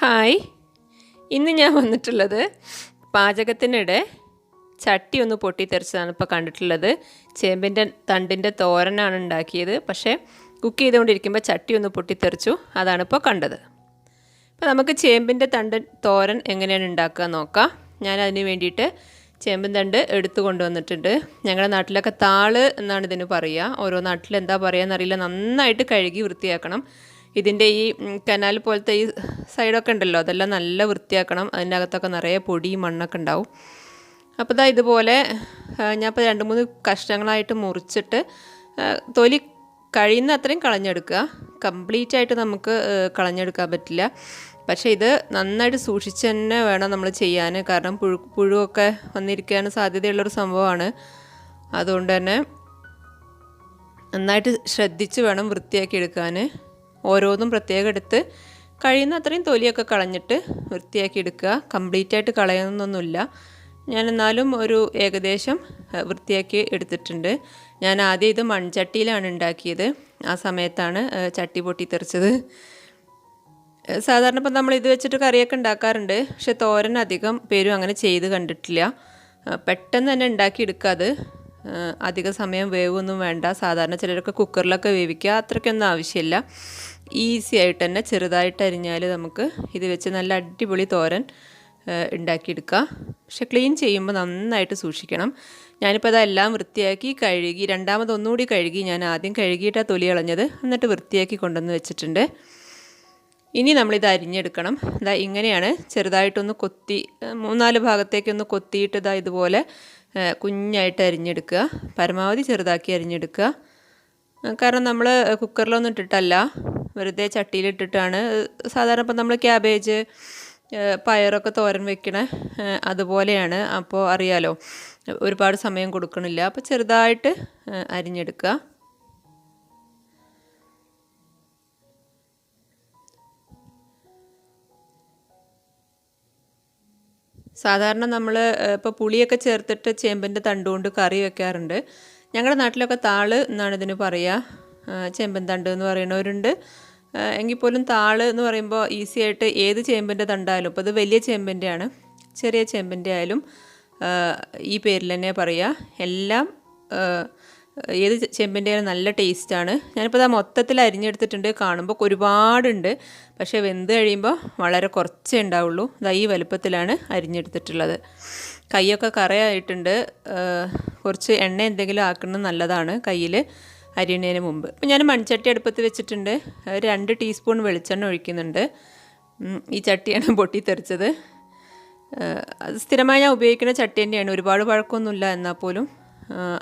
Hi, ഇന്ന് ഞാൻ വന്നിട്ടുള്ളത് പാചകത്തിനിടെ ചട്ടി ഒന്ന് പൊട്ടിത്തെറിച്ചതാണ് ഇപ്പോൾ കണ്ടിട്ടുള്ളത്. ചേമ്പിൻ്റെ തണ്ടിൻ്റെ തോരനാണ് ഉണ്ടാക്കിയത്. പക്ഷേ കുക്ക് ചെയ്തുകൊണ്ടിരിക്കുമ്പോൾ ചട്ടി ഒന്ന് പൊട്ടിത്തെറിച്ചു, അതാണ് ഇപ്പോൾ കണ്ടത്. അപ്പോൾ നമുക്ക് ചേമ്പിൻ്റെ തണ്ട് തോരൻ എങ്ങനെയാണ് ഉണ്ടാക്കുക നോക്കാം. ഞാൻ അതിന് വേണ്ടിയിട്ട് ചേമ്പിൻ തണ്ട് എടുത്തു കൊണ്ടുവന്നിട്ടുണ്ട്. ഞങ്ങളുടെ നാട്ടിലൊക്കെ താള് എന്നാണ് ഇതിന് പറയുക. ഓരോ നാട്ടിൽ എന്താ പറയുക എന്നറിയില്ല. നന്നായിട്ട് കഴുകി വൃത്തിയാക്കണം. ഇതിൻ്റെ ഈ കനാൽ പോലത്തെ ഈ സൈഡൊക്കെ ഉണ്ടല്ലോ, അതെല്ലാം നല്ല വൃത്തിയാക്കണം. അതിൻ്റെ അകത്തൊക്കെ നിറയെ പൊടി മണ്ണൊക്കെ ഉണ്ടാവും. അപ്പോൾ ഇതാ ഇതുപോലെ ഞാനിപ്പോൾ 2-3 കഷ്ണങ്ങളായിട്ട് മുറിച്ചിട്ട് തൊലി കഴിയുന്ന അത്രയും കളഞ്ഞെടുക്കുക. കംപ്ലീറ്റ് ആയിട്ട് നമുക്ക് കളഞ്ഞെടുക്കാൻ പറ്റില്ല. പക്ഷേ ഇത് നന്നായിട്ട് സൂക്ഷിച്ച് തന്നെ വേണം നമ്മൾ ചെയ്യാൻ. കാരണം പുഴുവൊക്കെ വന്നിരിക്കാൻ സാധ്യതയുള്ളൊരു സംഭവമാണ്. അതുകൊണ്ട് തന്നെ നന്നായിട്ട് ശ്രദ്ധിച്ച് വേണം വൃത്തിയാക്കി എടുക്കാൻ. ഓരോന്നും പ്രത്യേകം എടുത്ത് കഴിയുന്ന അത്രയും തൊലിയൊക്കെ കളഞ്ഞിട്ട് വൃത്തിയാക്കി എടുക്കുക. കംപ്ലീറ്റ് ആയിട്ട് കളയുന്നൊന്നുമില്ല. ഞാൻ എന്നാലും ഒരു ഏകദേശം വൃത്തിയാക്കി എടുത്തിട്ടുണ്ട്. ഞാൻ ആദ്യം ഇത് മൺചട്ടിയിലാണ് ഉണ്ടാക്കിയത്. ആ സമയത്താണ് ചട്ടി പൊട്ടിത്തെറിച്ചത്. സാധാരണ ഇപ്പം നമ്മൾ ഇത് വെച്ചിട്ട് കറിയൊക്കെ ഉണ്ടാക്കാറുണ്ട്. പക്ഷെ തോരൻ അധികം പേരും അങ്ങനെ ചെയ്ത് കണ്ടിട്ടില്ല. പെട്ടെന്ന് തന്നെ ഉണ്ടാക്കിയെടുക്കുക. അത് അധിക സമയം വേവൊന്നും വേണ്ട. സാധാരണ ചിലരൊക്കെ കുക്കറിലൊക്കെ വേവിക്കുക. അത്രയ്ക്കൊന്നും ആവശ്യമില്ല. ഈസി ആയിട്ട് തന്നെ ചെറുതായിട്ട് അരിഞ്ഞാൽ നമുക്ക് ഇത് വെച്ച് നല്ല അടിപൊളി തോരൻ ഉണ്ടാക്കിയെടുക്കുക. പക്ഷെ ക്ലീൻ ചെയ്യുമ്പോൾ നന്നായിട്ട് സൂക്ഷിക്കണം. ഞാനിപ്പോൾ അതെല്ലാം വൃത്തിയാക്കി കഴുകി, ഒന്നുകൂടി കഴുകി. ഞാൻ ആദ്യം കഴുകിയിട്ടാണ് തൊലി കളഞ്ഞത്. എന്നിട്ട് വൃത്തിയാക്കി കൊണ്ടുവന്ന് വെച്ചിട്ടുണ്ട്. ഇനി നമ്മളിത് അരിഞ്ഞെടുക്കണം. ഇതാ ഇങ്ങനെയാണ് ചെറുതായിട്ടൊന്ന് കൊത്തി 3-4 ഭാഗത്തേക്കൊന്ന് കൊത്തിയിട്ട് ഇതാ ഇതുപോലെ കുഞ്ഞായിട്ട് അരിഞ്ഞെടുക്കുക. പരമാവധി ചെറുതാക്കി അരിഞ്ഞെടുക്കുക. കാരണം നമ്മൾ കുക്കറിലൊന്നും ഇട്ടിട്ടല്ല, വെറുതെ ചട്ടിയിലിട്ടിട്ടാണ്. സാധാരണ ഇപ്പം നമ്മൾ ക്യാബേജ് പയറൊക്കെ തോരൻ വെക്കണേ അതുപോലെയാണ്. അപ്പോൾ അറിയാലോ, ഒരുപാട് സമയം കൊടുക്കണില്ല. അപ്പോൾ ചെറുതായിട്ട് അരിഞ്ഞെടുക്കുക. സാധാരണ നമ്മൾ ഇപ്പോൾ പുളിയൊക്കെ ചേർത്തിട്ട് ചേമ്പിൻ്റെ തണ്ടുകൊണ്ട് കറി വെക്കാറുണ്ട്. ഞങ്ങളുടെ നാട്ടിലൊക്കെ താള് എന്നാണ് ഇതിന് പറയുക. ചേമ്പൻ തണ്ട് എന്ന് പറയുന്നവരുണ്ട്. എങ്കിൽ പോലും താള് എന്ന് പറയുമ്പോൾ ഈസി ആയിട്ട് ഏത് ചേമ്പിൻ്റെ തണ്ടായാലും, ഇപ്പോൾ ഇത് വലിയ ചേമ്പിൻ്റെ ആണ്, ചെറിയ ചേമ്പിൻ്റെ ആയാലും ഈ പേരിൽ തന്നെ പറയുക. എല്ലാം ഏത് ചേമ്പിൻ്റെ ആയാലും നല്ല ടേസ്റ്റാണ്. ഞാനിപ്പോൾ ഇതാ മൊത്തത്തിൽ അരിഞ്ഞെടുത്തിട്ടുണ്ട്. കാണുമ്പോൾ ഒരുപാടുണ്ട്, പക്ഷേ വെന്ത് കഴിയുമ്പോൾ വളരെ കുറച്ചേ ഉണ്ടാവുള്ളൂ. ഇതാ ഈ വലുപ്പത്തിലാണ് അരിഞ്ഞെടുത്തിട്ടുള്ളത്. കൈയൊക്കെ കറയായിട്ടുണ്ട്. കുറച്ച് എണ്ണ എന്തെങ്കിലും ആക്കുന്നത് നല്ലതാണ് കയ്യിൽ അരിയുന്നതിന് മുമ്പ്. അപ്പോൾ ഞാൻ മൺചട്ടി അടുപ്പത്ത് വെച്ചിട്ടുണ്ട്. 2 ടീസ്പൂൺ വെളിച്ചെണ്ണ ഒഴിക്കുന്നുണ്ട്. ഈ ചട്ടിയാണ് പൊട്ടിത്തെറിച്ചത്. അത് സ്ഥിരമായി ഞാൻ ഉപയോഗിക്കുന്ന ചട്ടി തന്നെയാണ്. ഒരുപാട് പഴക്കമൊന്നുമില്ല. എന്നാൽ പോലും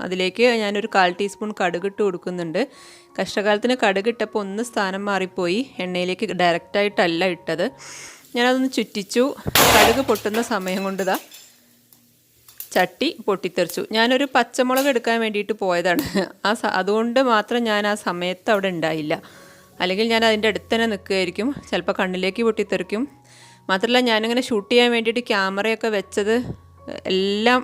അതിലേക്ക് ഞാനൊരു 1/4 ടീസ്പൂൺ കടുകിട്ട് കൊടുക്കുന്നുണ്ട്. കഷ്ടകാലത്തിന് കടുകിട്ടപ്പോൾ ഒന്ന് സ്ഥാനം മാറിപ്പോയി. എണ്ണയിലേക്ക് ഡയറക്റ്റായിട്ടല്ല ഇട്ടത്. ഞാനതൊന്ന് ചുറ്റിച്ചു. കടുക് പൊട്ടുന്ന സമയം കൊണ്ടിതാ ചട്ടി പൊട്ടിത്തെറിച്ചു. ഞാനൊരു പച്ചമുളക് എടുക്കാൻ വേണ്ടിയിട്ട് പോയതാണ്. അതുകൊണ്ട് മാത്രം ഞാൻ ആ സമയത്ത് അവിടെ ഉണ്ടായില്ല. അല്ലെങ്കിൽ ഞാൻ അതിൻ്റെ അടുത്ത് തന്നെ നിൽക്കുകയായിരിക്കും. ചിലപ്പോൾ കണ്ണിലേക്ക് പൊട്ടിത്തെറിക്കും. മാത്രമല്ല, ഞാനിങ്ങനെ ഷൂട്ട് ചെയ്യാൻ വേണ്ടിയിട്ട് ക്യാമറയൊക്കെ വെച്ചത് എല്ലാം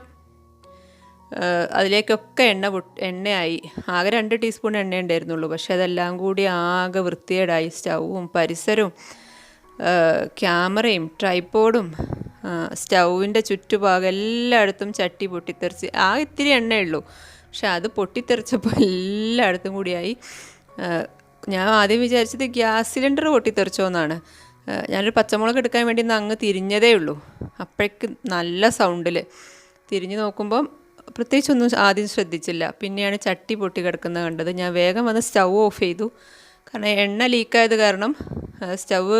അതിലേക്കൊക്കെ എണ്ണയായി. ആകെ 2 ടീസ്പൂൺ എണ്ണ ഉണ്ടായിരുന്നുള്ളൂ. പക്ഷെ അതെല്ലാം കൂടി ആകെ വൃത്തികേടായി. സ്റ്റൗവും പരിസരവും ക്യാമറയും ട്രൈപ്പോഡും സ്റ്റൗവിൻ്റെ ചുറ്റുഭാഗം എല്ലായിടത്തും ചട്ടി പൊട്ടിത്തെറിച്ച്. ആ ഇത്തിരി എണ്ണയുള്ളൂ, പക്ഷെ അത് പൊട്ടിത്തെറിച്ചപ്പോൾ എല്ലായിടത്തും കൂടിയായി. ഞാൻ ആദ്യം വിചാരിച്ചത് ഗ്യാസ് സിലിണ്ടർ പൊട്ടിത്തെറിച്ചോന്നാണ്. ഞാനൊരു പച്ചമുളക് എടുക്കാൻ വേണ്ടി അങ്ങ് തിരിഞ്ഞതേ ഉള്ളൂ. അപ്പോഴേക്ക് നല്ല സൗണ്ടിൽ തിരിഞ്ഞു നോക്കുമ്പം പ്രത്യേകിച്ചൊന്നും ആദ്യം ശ്രദ്ധിച്ചില്ല. പിന്നെയാണ് ചട്ടി പൊട്ടി കിടക്കുന്നത് കണ്ടത്. ഞാൻ വേഗം വന്ന് സ്റ്റൗ ഓഫ് ചെയ്തു. കാരണം എണ്ണ ലീക്കായത് കാരണം സ്റ്റൗവ്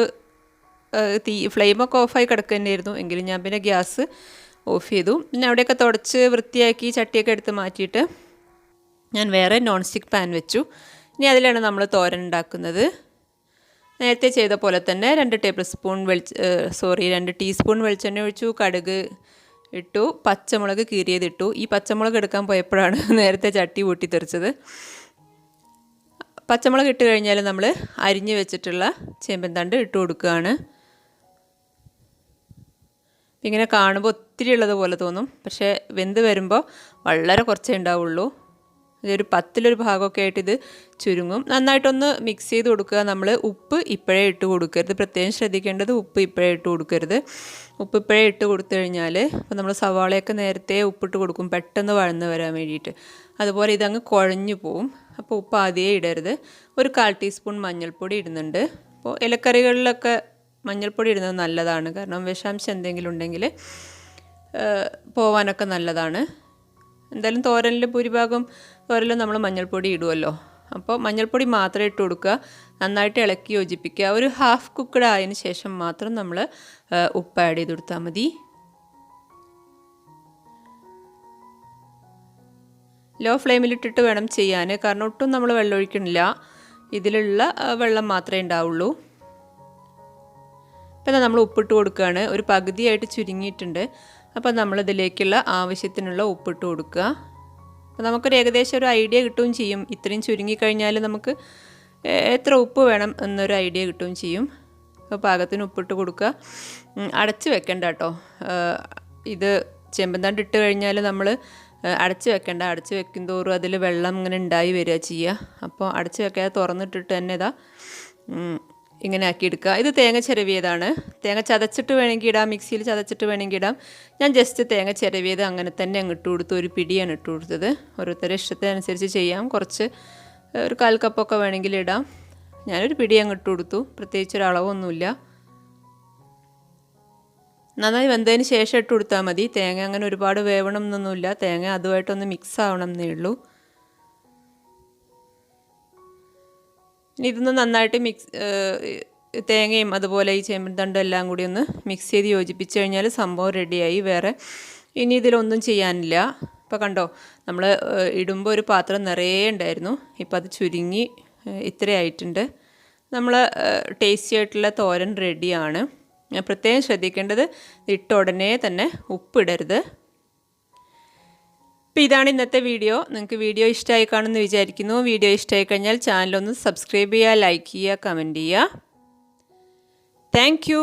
ഫ്ലെയിമൊക്കെ ഓഫായി കിടക്കുന്നതായിരുന്നു. എങ്കിലും ഞാൻ പിന്നെ ഗ്യാസ് ഓഫ് ചെയ്തു. പിന്നെ അവിടെയൊക്കെ തുടച്ച് വൃത്തിയാക്കി ചട്ടിയൊക്കെ എടുത്ത് മാറ്റിയിട്ട് ഞാൻ വേറെ നോൺ സ്റ്റിക്ക് പാൻ വെച്ചു. ഇനി അതിലാണ് നമ്മൾ തോരൻ ഉണ്ടാക്കുന്നത്. നേരത്തെ ചെയ്ത പോലെ തന്നെ 2 ടീസ്പൂൺ വെളിച്ചെണ്ണ ഒഴിച്ചു. കടുക് ഇട്ടു. പച്ചമുളക് കീറിയതിട്ടു. ഈ പച്ചമുളക് എടുക്കാൻ പോയപ്പോഴാണ് നേരത്തെ ചട്ടി പൊട്ടിത്തെറിച്ചത്. പച്ചമുളക് ഇട്ട് കഴിഞ്ഞാൽ നമ്മൾ അരിഞ്ഞ് വെച്ചിട്ടുള്ള ചേമ്പൻ തണ്ട് ഇട്ട് കൊടുക്കുകയാണ്. ഇങ്ങനെ കാണുമ്പോൾ ഒത്തിരി ഉള്ളതുപോലെ തോന്നും, പക്ഷേ വെന്ത് വരുമ്പോൾ വളരെ കുറച്ചേ ഉണ്ടാവുള്ളൂ. ഒരു 10-ലൊരു ഭാഗമൊക്കെ ആയിട്ട് ഇത് ചുരുങ്ങും. നന്നായിട്ടൊന്ന് മിക്സ് ചെയ്ത് കൊടുക്കുക. നമ്മൾ ഉപ്പ് ഇപ്പോഴേ ഇട്ട് കൊടുക്കരുത്, പ്രത്യേകം ശ്രദ്ധിക്കേണ്ടത് ഉപ്പ് ഇപ്പോഴേ ഇട്ട് കൊടുക്കരുത്. ഉപ്പ് ഇപ്പോഴേ ഇട്ട് കൊടുത്തു കഴിഞ്ഞാൽ ഇപ്പോൾ നമ്മൾ സവാളയൊക്കെ നേരത്തെ ഉപ്പിട്ട് കൊടുക്കും പെട്ടെന്ന് വഴന്ന് വരാൻ വേണ്ടിയിട്ട്, അതുപോലെ ഇതങ്ങ് കുഴഞ്ഞു പോവും. അപ്പോൾ ഉപ്പ് ആദ്യമേ ഇടരുത്. ഒരു 1/4 ടീസ്പൂൺ മഞ്ഞൾപ്പൊടി ഇടുന്നുണ്ട്. അപ്പോൾ ഇലക്കറികളിലൊക്കെ മഞ്ഞൾപ്പൊടി ഇടുന്നത് നല്ലതാണ്, കാരണം വിഷാംശം എന്തെങ്കിലും ഉണ്ടെങ്കിൽ പോവാനൊക്കെ നല്ലതാണ്. എന്തായാലും തോരനിൽ ഭൂരിഭാഗം തോരനിലും നമ്മൾ മഞ്ഞൾപ്പൊടി ഇടുമല്ലോ. അപ്പോൾ മഞ്ഞൾപ്പൊടി മാത്രം ഇട്ട് കൊടുക്കുക. നന്നായിട്ട് ഇളക്കി യോജിപ്പിക്കുക. ഒരു ഹാഫ് കുക്ക്ഡ് ആയതിന് ശേഷം മാത്രം നമ്മൾ ഉപ്പ് ആഡ് ചെയ്ത് കൊടുത്താൽ മതി. ലോ ഫ്ലെയിമിലിട്ടിട്ട് വേണം ചെയ്യാൻ, കാരണം ഒട്ടും നമ്മൾ വെള്ളം ഒഴിക്കണില്ല, ഇതിലുള്ള വെള്ളം മാത്രമേ ഉണ്ടാവുള്ളൂ. പിന്നെ നമ്മൾ ഉപ്പിട്ട് കൊടുക്കുകയാണ്. ഒരു പകുതിയായിട്ട് ചുരുങ്ങിയിട്ടുണ്ട്. അപ്പോൾ നമ്മളിതിലേക്കുള്ള ആവശ്യത്തിനുള്ള ഉപ്പിട്ട് കൊടുക്കുക. അപ്പോൾ നമുക്കൊരു ഏകദേശം ഒരു ഐഡിയ കിട്ടുകയും ചെയ്യും. ഇത്രയും ചുരുങ്ങിക്കഴിഞ്ഞാൽ നമുക്ക് എത്ര ഉപ്പ് വേണം എന്നൊരു ഐഡിയ കിട്ടുകയും ചെയ്യും. അപ്പോൾ പാകത്തിന് ഉപ്പിട്ട് കൊടുക്കുക. അടച്ച് വെക്കണ്ട കേട്ടോ. ഇത് ചെമ്പന്താണ്ട് ഇട്ട് കഴിഞ്ഞാൽ നമ്മൾ അടച്ച് വെക്കണ്ട. അടച്ച് വെക്കും തോറും അതിൽ വെള്ളം ഇങ്ങനെ ഉണ്ടായി വരിക ചെയ്യുക. അപ്പോൾ അടച്ച് വെക്കാതെ തുറന്നിട്ടിട്ട് തന്നെ ഇതാ ഇങ്ങനെ ആക്കിയെടുക്കുക. ഇത് തേങ്ങ ചിരവിയതാണ്. തേങ്ങ ചതച്ചിട്ട് വേണമെങ്കിൽ ഇടാം, മിക്സിയിൽ ചതച്ചിട്ട് വേണമെങ്കിൽ ഇടാം. ഞാൻ ജസ്റ്റ് തേങ്ങ ചിരവിയത് അങ്ങനെ തന്നെ അങ്ങ് ഇട്ട് കൊടുത്തു. ഒരു പിടിയാണ് ഇട്ട് കൊടുത്തത്. ഓരോരുത്തരുടെ ഇഷ്ടത്തിനനുസരിച്ച് ചെയ്യാം. കുറച്ച് ഒരു 1/4 കപ്പൊക്കെ വേണമെങ്കിൽ ഇടാം. ഞാനൊരു പിടി അങ്ങ് ഇട്ട് കൊടുത്തു. പ്രത്യേകിച്ചൊരളവൊന്നുമില്ല. നന്നായി വെന്തതിന് ശേഷം ഇട്ട് കൊടുത്താൽ മതി. തേങ്ങ അങ്ങനെ ഒരുപാട് വേവണം എന്നൊന്നുമില്ല. തേങ്ങ അതുമായിട്ടൊന്ന് മിക്സ് ആവണം എന്നേ ഉള്ളൂ. ഇതൊന്ന് നന്നായിട്ട് തേങ്ങയും അതുപോലെ ഈ ചേമ്പൻ തണ്ടും എല്ലാം കൂടി ഒന്ന് മിക്സ് ചെയ്ത് യോജിപ്പിച്ച് കഴിഞ്ഞാൽ സംഭവം റെഡിയായി. വേറെ ഇനി ഇതിലൊന്നും ചെയ്യാനില്ല. ഇപ്പോൾ കണ്ടോ, നമ്മൾ ഇടുമ്പോൾ ഒരു പാത്രം നിറയെ ഉണ്ടായിരുന്നു. ഇപ്പോൾ അത് ചുരുങ്ങി ഇത്രയായിട്ടുണ്ട്. നമ്മൾ ടേസ്റ്റി ആയിട്ടുള്ള തോരൻ റെഡിയാണ്. പ്രത്യേകം ശ്രദ്ധിക്കേണ്ടത് ഇട്ട ഉടനെ തന്നെ ഉപ്പിടരുത്. അപ്പോൾ ഇതാണ് ഇന്നത്തെ വീഡിയോ. നിങ്ങൾക്ക് വീഡിയോ ഇഷ്ടമായി കാണുമെന്ന് വിചാരിക്കുന്നു. വീഡിയോ ഇഷ്ടമായി കഴിഞ്ഞാൽ ചാനലൊന്ന് സബ്സ്ക്രൈബ് ചെയ്യുക, ലൈക്ക് ചെയ്യുക, കമൻറ്റ് ചെയ്യുക. Thank you.